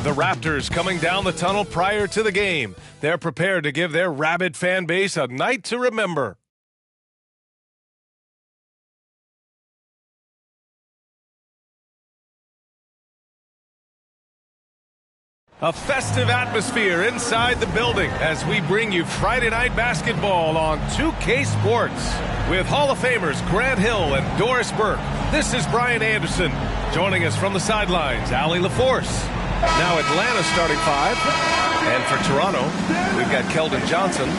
The Raptors coming down the tunnel prior to the game. They're prepared to give their rabid fan base a night to remember. A festive atmosphere inside the building as we bring you Friday Night Basketball on 2K Sports. With Hall of Famers Grant Hill and Doris Burke, this is Brian Anderson. Joining us from the sidelines, Allie LaForce. Now Atlanta starting five. And for Toronto, we've got Keldon Johnson.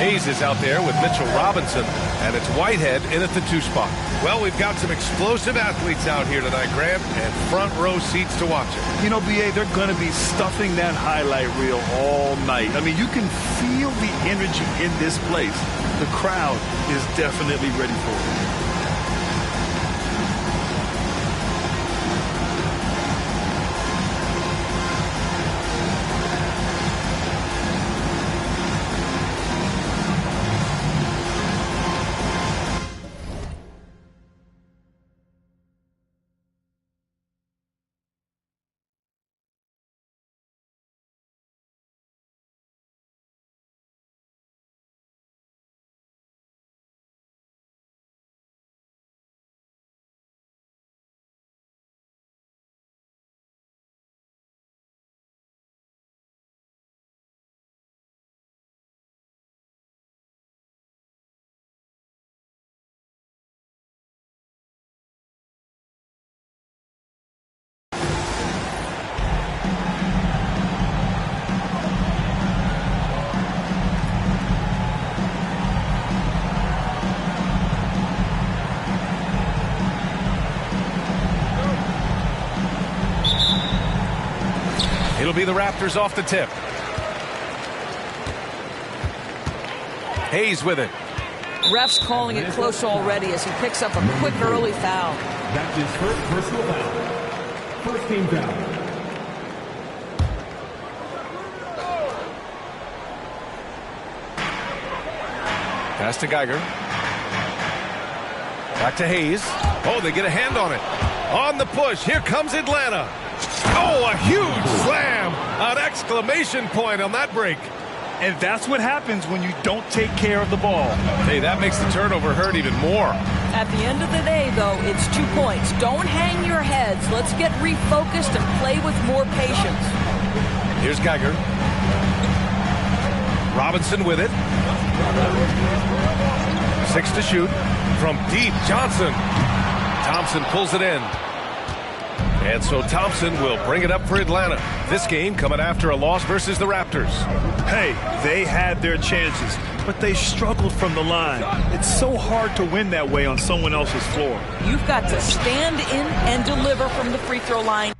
Hayes is out there with Mitchell Robinson. And it's Whitehead in at the 2 spot. Well, we've got some explosive athletes out here tonight, Grant, and front row seats to watch it. You know, BA, they're going to be stuffing that highlight reel all night. I mean, you can feel the energy in this place. The crowd is definitely ready for it. It'll be the Raptors off the tip. Hayes with it. Ref's calling it close already as he picks up a quick early foul. That's his first personal foul. First team foul. Pass to Geiger. Back to Hayes. Oh, they get a hand on it. On the push. Here comes Atlanta. Oh, a huge slam. An exclamation point on that break. And that's what happens when you don't take care of the ball. Hey, that makes the turnover hurt even more. At the end of the day, though, it's 2 points. Don't hang your heads. Let's get refocused and play with more patience. Here's Geiger. Robinson with it. 6 to shoot. From deep, Johnson. Thompson pulls it in. And so Thompson will bring it up for Atlanta. This game coming after a loss versus the Raptors. Hey, they had their chances, but they struggled from the line. It's so hard to win that way on someone else's floor. You've got to stand in and deliver from the free throw line.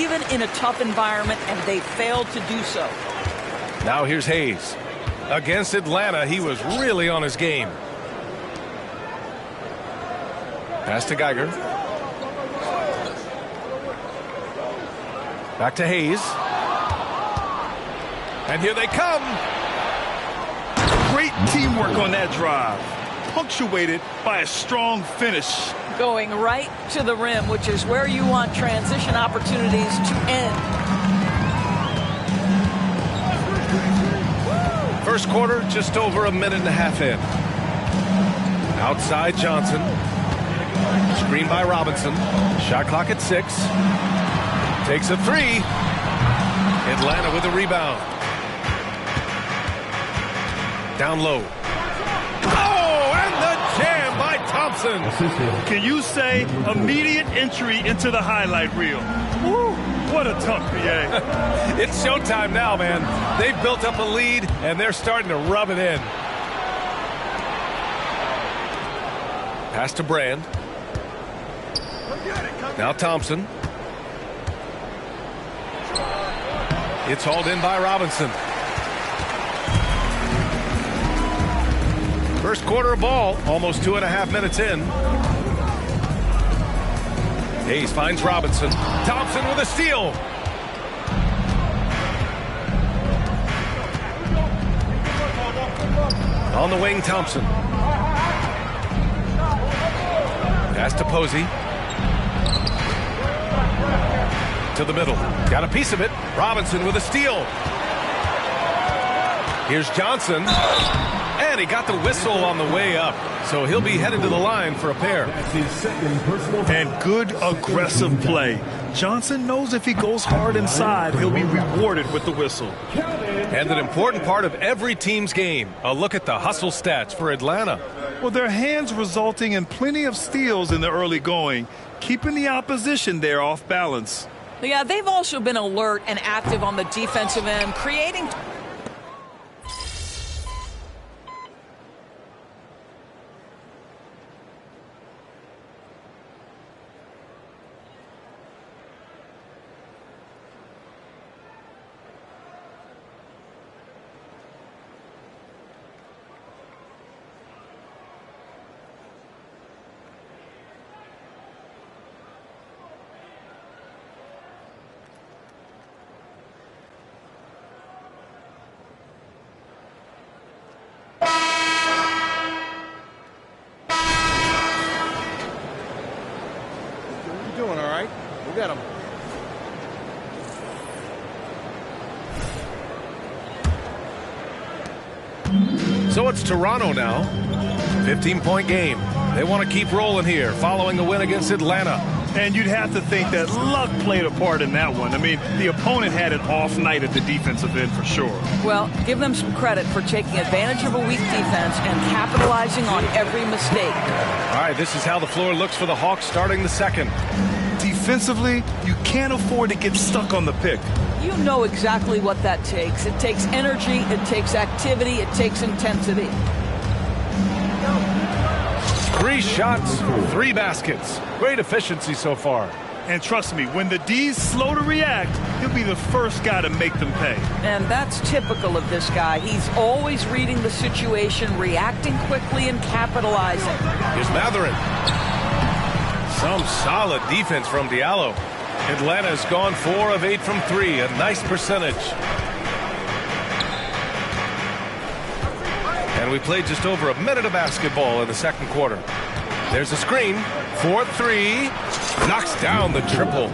even in a tough environment, and they failed to do so. Now here's Hayes. Against Atlanta, he was really on his game. Pass to Geiger. Back to Hayes. And here they come. Great teamwork on that drive, punctuated by a strong finish. Going right to the rim, which is where you want transition opportunities to end. First quarter, just over a minute and a half in. Outside Johnson. Screen by Robinson. Shot clock at 6. Takes a 3. Atlanta with a rebound. Down low. Oh, and the jam by Thompson. Can you say immediate entry into the highlight reel? Woo, what a dunk, BA. It's showtime now, man. They've built up a lead, and they're starting to rub it in. Pass to Brand. Now Thompson. It's hauled in by Robinson. First quarter of ball, almost 2.5 minutes in. Hayes finds Robinson. Thompson with a steal. On the wing, Thompson. Pass to Posey. To the middle. Got a piece of it. Robinson with a steal. Here's Johnson. And he got the whistle on the way up. So he'll be headed to the line for a pair. And good aggressive play. Johnson knows if he goes hard inside, he'll be rewarded with the whistle. And an important part of every team's game. A look at the hustle stats for Atlanta. Well, their hands resulting in plenty of steals in the early going, keeping the opposition there off balance. Yeah, they've also been alert and active on the defensive end, creating... Doing all right. We'll get him. So it's Toronto now. 15-point game. They want to keep rolling here following the win against Atlanta. And you'd have to think that luck played a part in that one. I mean, the opponent had an off night at the defensive end for sure. Well, give them some credit for taking advantage of a weak defense and capitalizing on every mistake. All right, this is how the floor looks for the Hawks starting the second. Defensively, you can't afford to get stuck on the pick. You know exactly what that takes. It takes energy, it takes activity, it takes intensity. 3 shots, 3 baskets. Great efficiency so far. And trust me, when the D's slow to react, he'll be the first guy to make them pay. And that's typical of this guy. He's always reading the situation, reacting quickly, and capitalizing. Here's Matherin. Some solid defense from Diallo. Atlanta's gone 4 of 8 from 3, a nice percentage. And we played just over a minute of basketball in the second quarter. There's a screen. 4-3. Knocks down the triple.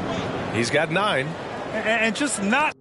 He's got 9. And just not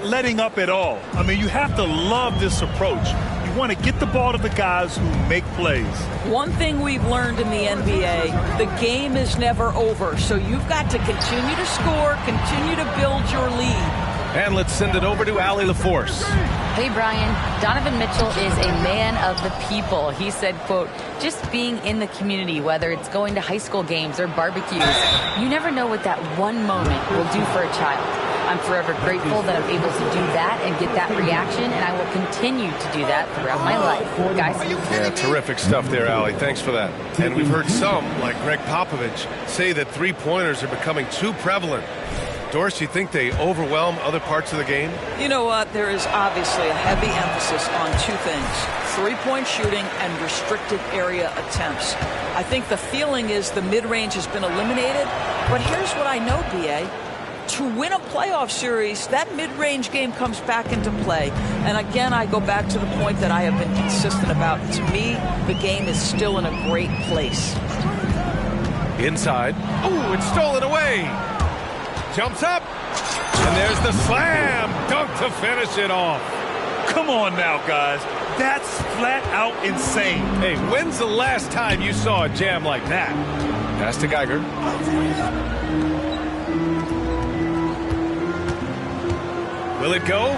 letting up at all. I mean, you have to love this approach. You want to get the ball to the guys who make plays. One thing we've learned in the NBA, the game is never over. So you've got to continue to score, continue to build your lead. And let's send it over to Allie LaForce. Hey, Brian. Donovan Mitchell is a man of the people. He said, quote, just being in the community, whether it's going to high school games or barbecues, you never know what that one moment will do for a child. I'm forever grateful that I'm able to do that and get that reaction, and I will continue to do that throughout my life. Guys? Yeah, terrific stuff there, Allie. Thanks for that. And we've heard some, like Greg Popovich, say that three-pointers are becoming too prevalent. Doris, you think they overwhelm other parts of the game? You know what? There is obviously a heavy emphasis on two things: three-point shooting and restricted area attempts. I think the feeling is the mid-range has been eliminated, but here's what I know, B.A. To win a playoff series, that mid-range game comes back into play. And again, I go back to the point that I have been consistent about. To me, the game is still in a great place. Inside. Ooh, it's stolen away. Jumps up, and there's the slam dunk to finish it off. Come on now, guys. That's flat out insane. Hey, when's the last time you saw a jam like that? Pass to Geiger. Will it go?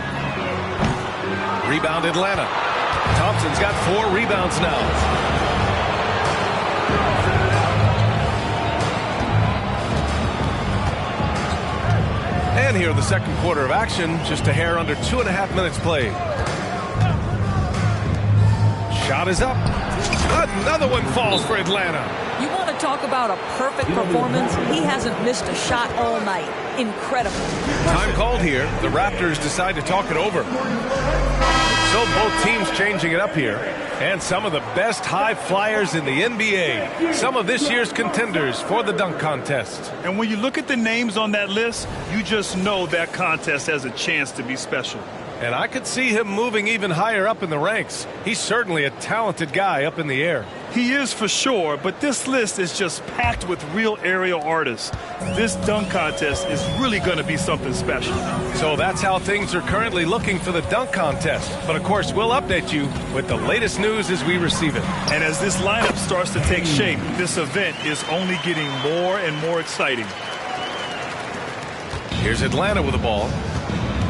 Rebound Atlanta. Thompson's got 4 rebounds now. And here in the second quarter of action, just a hair under 2.5 minutes played. Shot is up. Another one falls for Atlanta. You want to talk about a perfect performance? He hasn't missed a shot all night. Incredible. Time called here. The Raptors decide to talk it over. So both teams changing it up here. And some of the best high flyers in the NBA. Some of this year's contenders for the dunk contest. And when you look at the names on that list, you just know that contest has a chance to be special. And I could see him moving even higher up in the ranks. He's certainly a talented guy up in the air. He is for sure, but this list is just packed with real aerial artists. This dunk contest is really going to be something special. So that's how things are currently looking for the dunk contest. But of course, we'll update you with the latest news as we receive it. And as this lineup starts to take shape, this event is only getting more and more exciting. Here's Atlanta with the ball.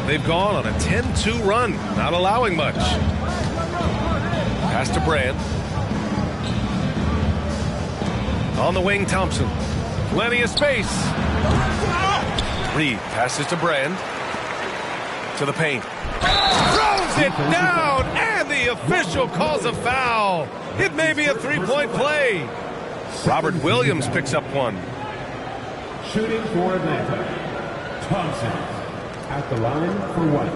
They've gone on a 10-2 run, not allowing much. Pass to Brand. On the wing, Thompson. Plenty of space. Reed passes to Brand. To the paint. Throws it down, and the official calls a foul. It may be a three-point play. Robert Williams picks up one. Shooting for Atlanta, Thompson at the line for one.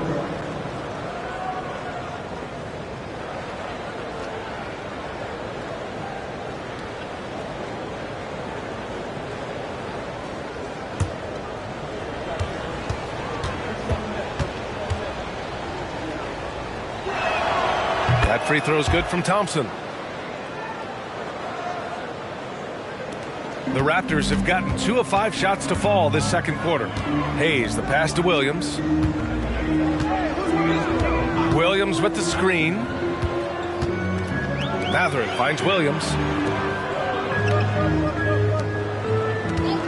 That free throw is good from Thompson. The Raptors have gotten 2 of 5 shots to fall this second quarter. Hayes, the pass to Williams. Williams with the screen. Matherin finds Williams.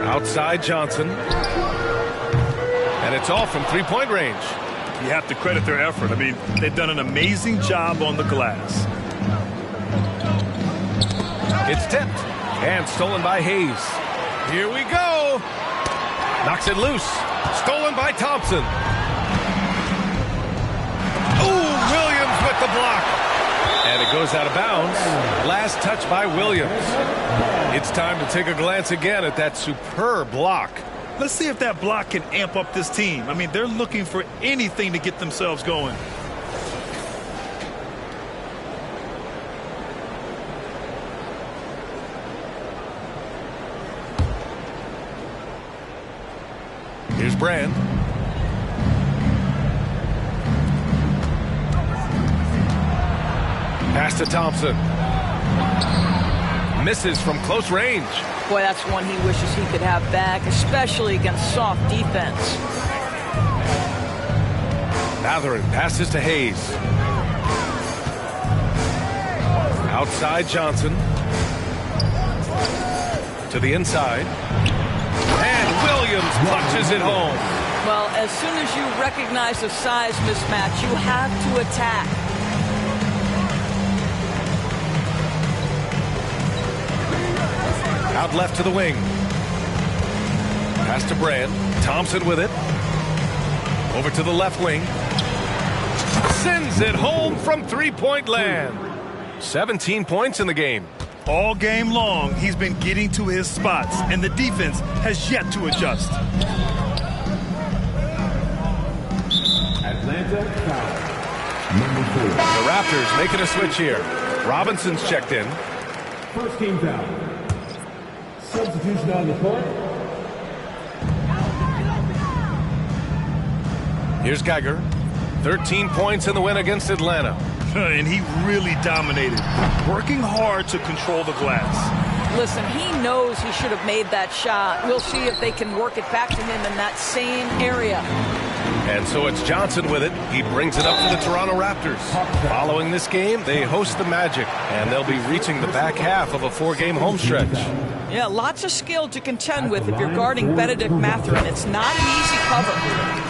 Outside Johnson. And it's all from three-point range. You have to credit their effort. I mean, they've done an amazing job on the glass. It's tipped and stolen by Hayes. Here we go. Knocks it loose. Stolen by Thompson. Ooh, Williams with the block. And it goes out of bounds. Last touch by Williams. It's time to take a glance again at that superb block. Let's see if that block can amp up this team. I mean, they're looking for anything to get themselves going. Here's Brand. Pass to Thompson. Misses from close range. Boy, that's one he wishes he could have back, especially against soft defense. Matherin passes to Hayes. Outside Johnson. To the inside. And Williams punches it home. Well, as soon as you recognize the size mismatch, you have to attack. Out left to the wing. Pass to Brand. Thompson with it. Over to the left wing. Sends it home from three-point land. 17 points in the game. All game long, he's been getting to his spots, and the defense has yet to adjust. Atlanta foul. Number 4. The Raptors making a switch here. Robinson's checked in. First team foul. Substitution on the court. Here's Geiger. 13 points in the win against Atlanta. And he really dominated, working hard to control the glass. Listen, he knows he should have made that shot. We'll see if they can work it back to him in that same area. And so it's Johnson with it. He brings it up for the Toronto Raptors. Following this game, they host the Magic, and they'll be reaching the back half of a 4-game home stretch. Yeah, lots of skill to contend with if you're guarding Benedict Matherin. It's not an easy cover.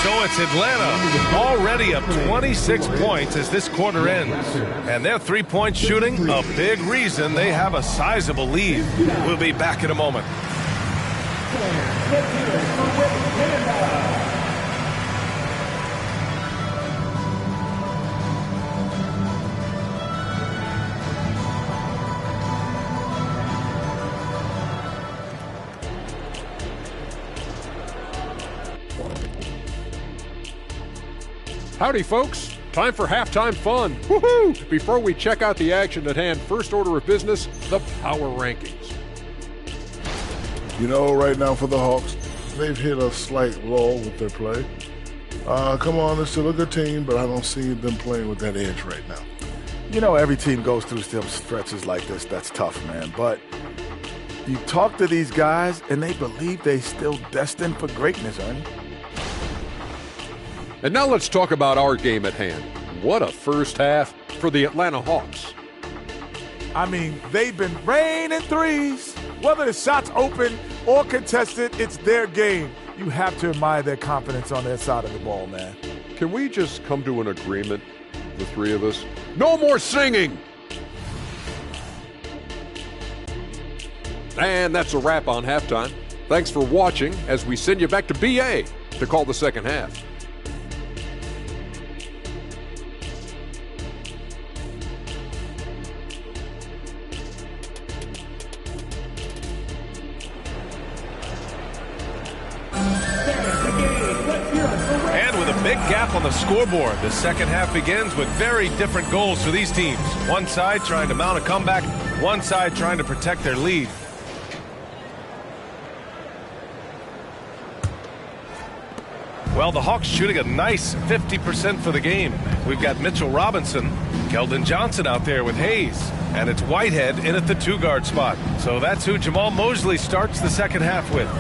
So it's Atlanta already up 26 points as this quarter ends. And their three-point shooting, a big reason they have a sizable lead. We'll be back in a moment. Howdy, folks. Time for halftime fun. Woohoo! Before we check out the action at hand, first order of business, the power rankings. You know, right now for the Hawks, they've hit a slight lull with their play. Come on, they're still a good team, but I don't see them playing with that edge right now. You know, every team goes through some stretches like this. That's tough, man. But you talk to these guys, and they believe they're still destined for greatness, Ernie. And now let's talk about our game at hand. What a first half for the Atlanta Hawks. I mean, they've been raining threes. Whether the shot's open or contested, it's their game. You have to admire their confidence on their side of the ball, man. Can we just come to an agreement, the three of us? No more singing! And that's a wrap on halftime. Thanks for watching as we send you back to BA to call the second half. Gap on the scoreboard. The second half begins with very different goals for these teams. One side trying to mount a comeback, one side trying to protect their lead. Well, the Hawks shooting a nice 50% for the game. We've got Mitchell Robinson, Keldon Johnson out there with Hayes, and it's Whitehead in at the 2-guard spot. So that's who Jamal Mosley starts the second half with.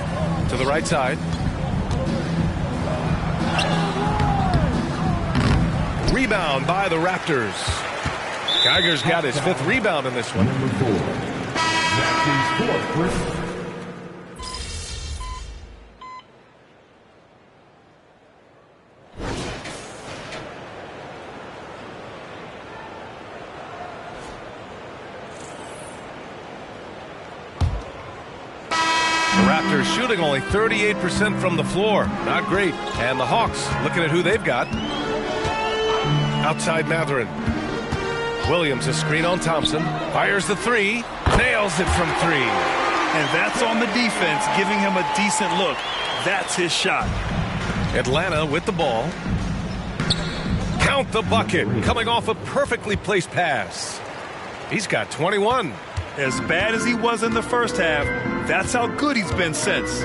To the right side. Rebound by the Raptors. Geiger's got his 5th rebound in this one. Number 4. Raptors 4. The Raptors shooting only 38% from the floor. Not great. And the Hawks looking at who they've got. Outside Matherin. Williams a screen on Thompson. Fires the 3. Nails it from 3. And that's on the defense, giving him a decent look. That's his shot. Atlanta with the ball. count the bucket, coming off a perfectly placed pass. He's got 21. As bad as he was in the first half, that's how good he's been since.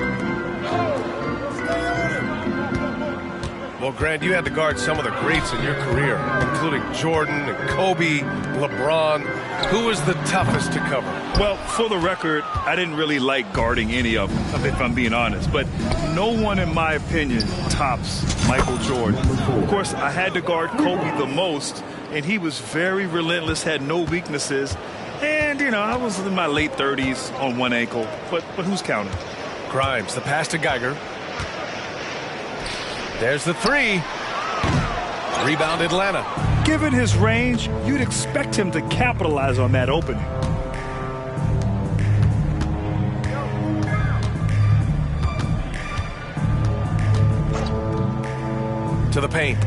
Well, Grant, you had to guard some of the greats in your career, including Jordan and Kobe, LeBron. Who was the toughest to cover? Well, for the record, I didn't really like guarding any of them, if I'm being honest. But no one, in my opinion, tops Michael Jordan. Of course, I had to guard Kobe the most, and he was very relentless, had no weaknesses. And, you know, I was in my late 30s on one ankle. But who's counting? Grimes, the pass to Geiger. There's the three. Rebound Atlanta. Given his range, you'd expect him to capitalize on that opening. To the paint.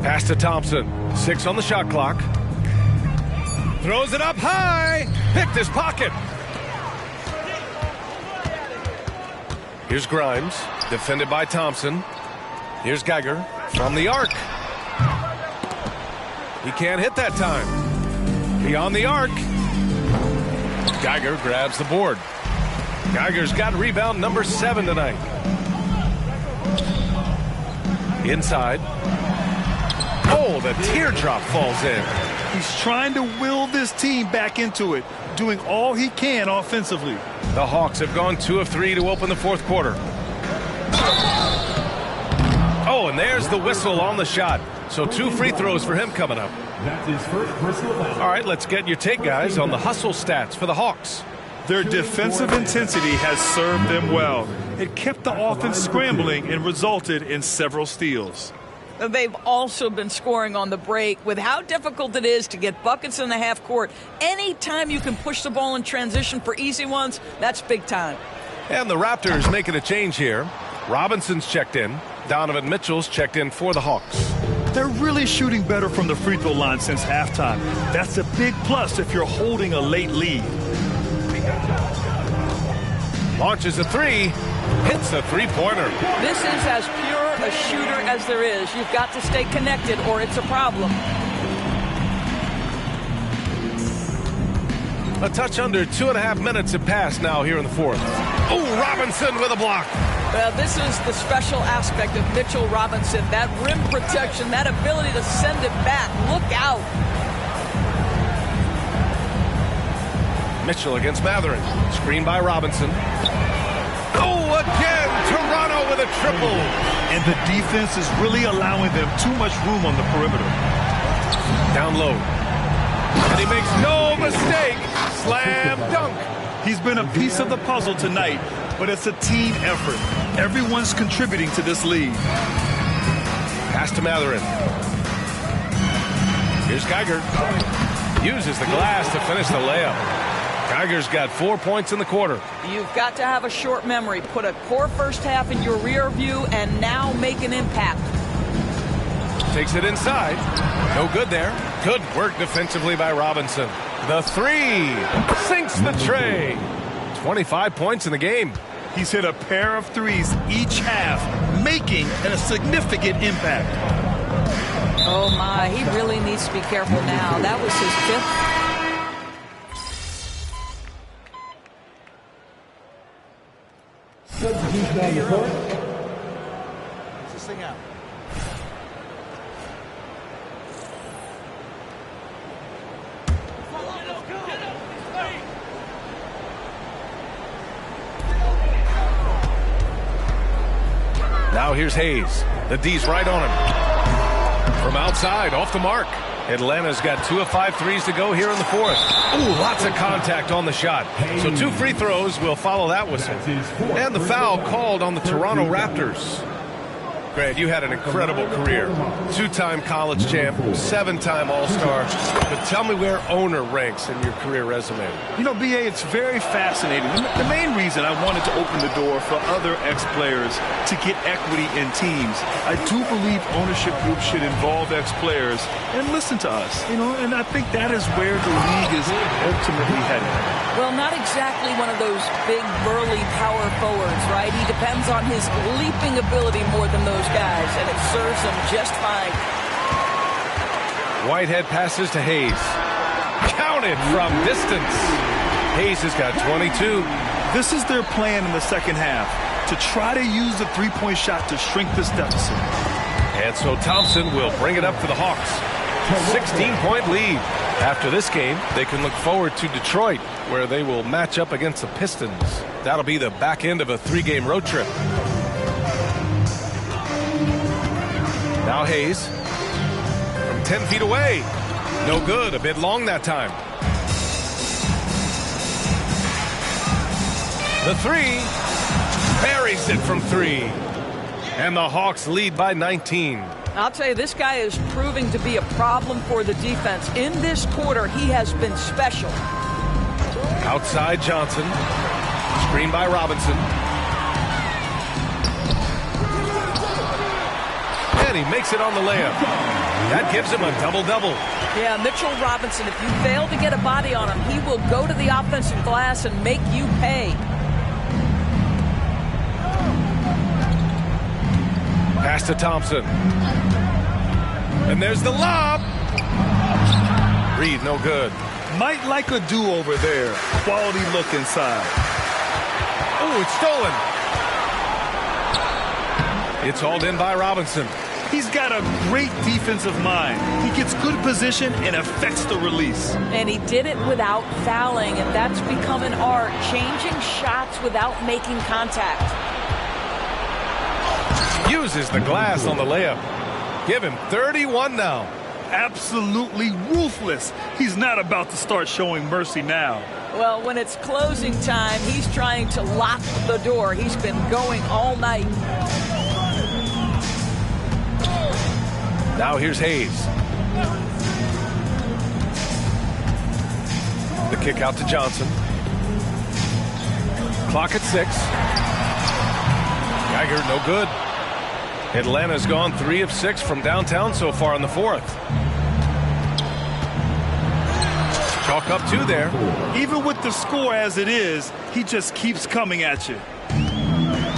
Pass to Thompson. 6 on the shot clock. Throws it up high. Picked his pocket. Here's Grimes. Defended by Thompson. Here's Geiger from the arc. He can't hit that time. Beyond the arc. Geiger grabs the board. Geiger's got rebound number 7 tonight. Inside. Oh, the teardrop falls in. He's trying to will this team back into it, doing all he can offensively. The Hawks have gone 2 of 3 to open the fourth quarter. Oh, and there's the whistle on the shot. So 2 free throws for him coming up. That's his first personal foul. All right, let's get your take, guys, on the hustle stats for the Hawks. Their defensive intensity has served them well. It kept the offense scrambling and resulted in several steals. They've also been scoring on the break. With how difficult it is to get buckets in the half court, anytime you can push the ball in transition for easy ones, that's big time. And the Raptors making a change here. Robinson's checked in. Donovan Mitchell's checked in for the Hawks. They're really shooting better from the free throw line since halftime. That's a big plus if you're holding a late lead. Launches a 3. Hits a three-pointer. This is as pure a shooter as there is. You've got to stay connected or it's a problem. A touch under 2.5 minutes have passed now here in the fourth. Oh, Robinson with a block. This is the special aspect of Mitchell Robinson. That rim protection, that ability to send it back. Look out. Mitchell against Matherin. Screen by Robinson. Oh, again, Toronto with a triple. And the defense is really allowing them too much room on the perimeter. Down low. And he makes no mistake. Slam dunk. He's been a piece of the puzzle tonight, but it's a team effort. Everyone's contributing to this lead. Pass to Matherin. Here's Geiger. Uses the glass to finish the layup. Geiger's got 4 points in the quarter. You've got to have a short memory. Put a poor first half in your rear view and now make an impact. Takes it inside. No good there. Good work defensively by Robinson. The 3 sinks the tray. 25 points in the game. He's hit a pair of threes each half, making a significant impact. Oh, my. He really needs to be careful now. That was his 5th. Substitution on the court. Let's this thing out. Now here's Hayes. The D's right on him. From outside, off the mark. Atlanta's got 2 of 5 threes to go here in the fourth. Ooh, lots of contact on the shot. So 2 free throws will follow that whistle. And the foul called on the Toronto Raptors. Grant, you had an incredible career. 2-time college champ, 7-time All-Star. But tell me where owner ranks in your career resume. You know, B.A., it's very fascinating. The main reason I wanted to open the door for other ex-players to get equity in teams. I do believe ownership groups should involve ex-players and listen to us. You know, and I think that is where the league is ultimately headed. Well, not exactly one of those big, burly power forwards, right? He depends on his leaping ability more than those guys, and it serves him just fine. Whitehead passes to Hayes. Counted from distance. Hayes has got 22. This is their plan in the second half, to try to use the three-point shot to shrink this deficit. And so Thompson will bring it up for the Hawks. 16-point lead. After this game, they can look forward to Detroit, where they will match up against the Pistons. That'll be the back end of a 3-game road trip. Now Hayes from 10 feet away. No good. A bit long that time. The three. Buries it from 3. And the Hawks lead by 19. I'll tell you, this guy is proving to be a problem for the defense. In this quarter, he has been special. Outside Johnson. Screen by Robinson. And he makes it on the layup. That gives him a double-double. Yeah, Mitchell Robinson, if you fail to get a body on him, he will go to the offensive glass and make you pay. Pass to Thompson. And there's the lob. Reed, no good. Might like a do-over there. Quality look inside. Oh, it's stolen. It's hauled in by Robinson. He's got a great defensive mind. He gets good position and affects the release. And he did it without fouling, and that's become an art, changing shots without making contact. Uses the glass on the layup. Give him 31 now. Absolutely ruthless. He's not about to start showing mercy now. Well, when it's closing time, he's trying to lock the door. He's been going all night. Now here's Hayes. The kick out to Johnson. Clock at 6. Geiger, no good. Atlanta's gone 3 of 6 from downtown so far in the 4th. Chalk up 2 there. Even with the score as it is, he just keeps coming at you.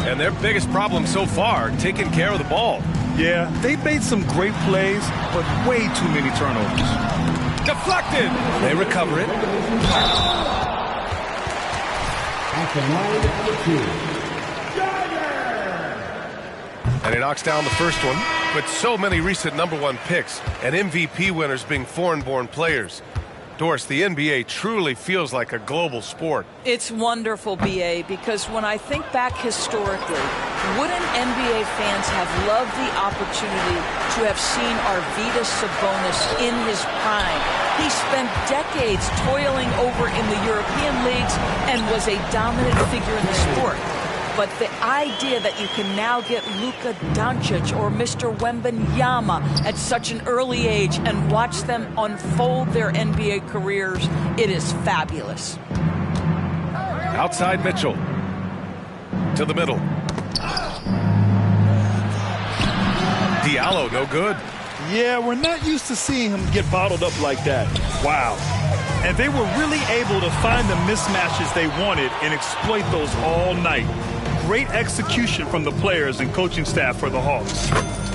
And their biggest problem so far, taking care of the ball. Yeah, they made some great plays, but way too many turnovers. Deflected. They recover it. At the line of 2. And he knocks down the first one. With so many recent #1 picks and MVP winners being foreign-born players, Doris, the NBA truly feels like a global sport. It's wonderful, BA, because when I think back historically, wouldn't NBA fans have loved the opportunity to have seen Arvydas Sabonis in his prime? He spent decades toiling over in the European leagues and was a dominant figure in the sport. But the idea that you can now get Luka Doncic or Mr. Wembanyama at such an early age and watch them unfold their NBA careers, it is fabulous. Outside Mitchell. To the middle. Diallo, no good. Yeah, we're not used to seeing him get bottled up like that. Wow. And they were really able to find the mismatches they wanted and exploit those all night. Great execution from the players and coaching staff for the Hawks.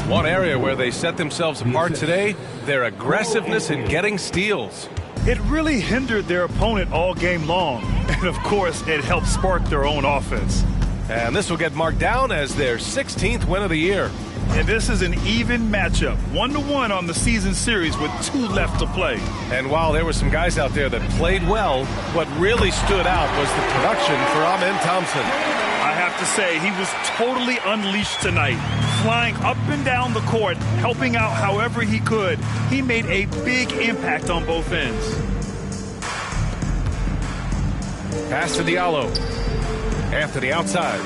One area where they set themselves apart today, their aggressiveness in getting steals. It really hindered their opponent all game long. And, of course, it helped spark their own offense. And this will get marked down as their 16th win of the year. And this is an even matchup, 1-1 on the season series with 2 left to play. And while there were some guys out there that played well, what really stood out was the production for Amen Thompson. I have to say, he was totally unleashed tonight, flying up and down the court, helping out however he could. He made a big impact on both ends. Pass to Diallo. Anthony outside.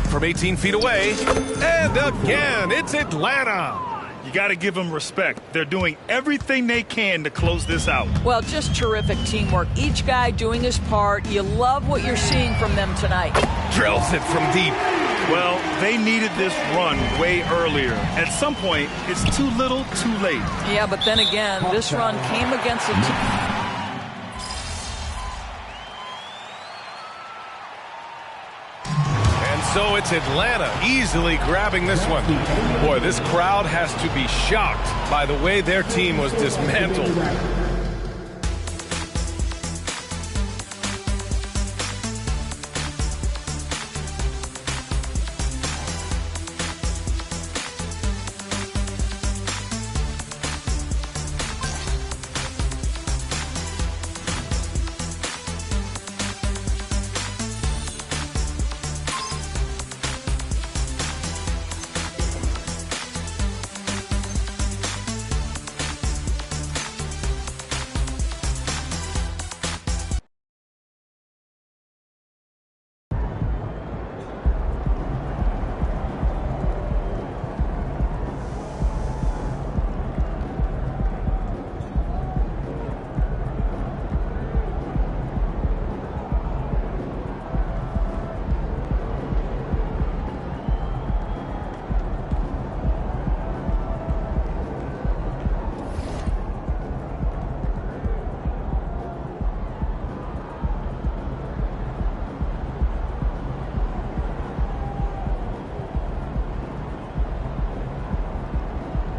From 18 feet away. And again, it's Atlanta. You got to give them respect. They're doing everything they can to close this out. Well, just terrific teamwork. Each guy doing his part. You love what you're seeing from them tonight. Drills it from deep. Well, they needed this run way earlier. At some point, it's too little, too late. Yeah, but then again, this run came against a team. so it's Atlanta easily grabbing this one. Boy, this crowd has to be shocked by the way their team was dismantled.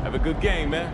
Have a good game, man.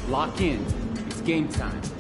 Lock in. It's game time.